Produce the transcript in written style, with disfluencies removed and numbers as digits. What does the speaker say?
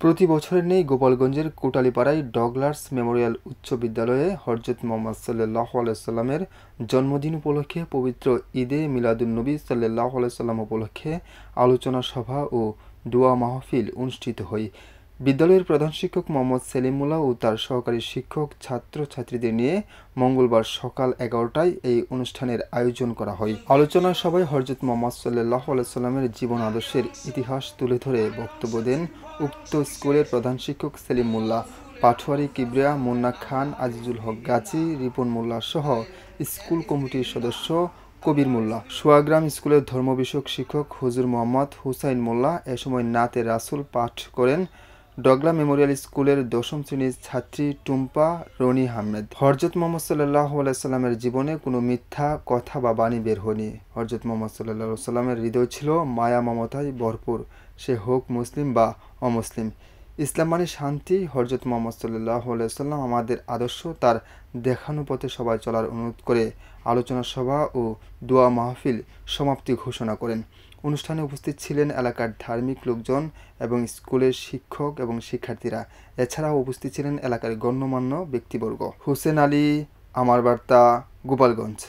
প্রতি বছরের নেই গোপালগঞ্জের কোটালীপাড়ায় ডগলার্স মেমোরিয়াল উচ্চ বিদ্যালয়ে হজরত মুহাম্মদ সাল্লাল্লাহু আলাইহি সাল্লামের জন্মদিন উপলক্ষে পবিত্র ঈদে মিলাদুন্নবী সাল্লাল্লাহু আলাইহি সাল্লাম উপলক্ষে আলোচনা সভা ও দোয়া মাহফিল অনুষ্ঠিত হয়। বিদ্যালয়ের প্রধান শিক্ষক মোহাম্মদ সেলিম মোল্লা ও তার সহকারী শিক্ষক ছাত্রছাত্রীদের নিয়ে মঙ্গলবার সকাল 11টায় এই অনুষ্ঠানের আয়োজন করা হয়। আলোচনা সভায় হজরত মুহাম্মদ সাল্লাল্লাহু আলাইহি সাল্লামের জীবন আদর্শের ইতিহাস তুলে ধরে বক্তব্য দেন উক্ত স্কুলের প্রধান শিক্ষক সেলিম মোল্লা, পাটোয়ারি কিবরিয়া, মুন্না খান, আজিজুল হক গাজী, রিপন মোল্লা সহ স্কুল কমিটির সদস্য কবির মোল্লা। সোয়াগ্রাম স্কুলের ধর্ম বিষয়ক শিক্ষক হুজুর মোহাম্মদ হুসাইন মোল্লা এ সময় নাতে রাসুল পাঠ করেন। ডগলা মেমোরিয়াল স্কুলের 10ম শ্রেণীর ছাত্রী টুম্পা রনি আহমেদ। হজরত মুহাম্মদ সাল্লাল্লাহু আলাইহি সাল্লামের জীবনে কোনো মিথ্যা কথা বা বাণী বের হয়নি। হজরত মুহাম্মদ সাল্লাল্লাহু আলাইহি সাল্লামের হৃদয় ছিল মায়া মমতায় ভরপুর, সে হোক মুসলিম বা অমুসলিম। ইসলাম মানে শান্তি। হজরত মুহাম্মদ সাল্লাল্লাহু আলাইহি সাল্লাম আমাদের আদর্শ, তার দেখানো পথে সবাই চলার অনুরোধ করে আলোচনা সভা ও দোয়া মাহফিল সমাপ্তি ঘোষণা করেন। অনুষ্ঠানে উপস্থিত ছিলেন এলাকার ধার্মিক লোকজন এবং স্কুলের শিক্ষক এবং শিক্ষার্থীরা। এছাড়াও উপস্থিত ছিলেন এলাকার গণ্যমান্য ব্যক্তিবর্গ। হোসেন আলী, আমার বার্তা, গোপালগঞ্জ।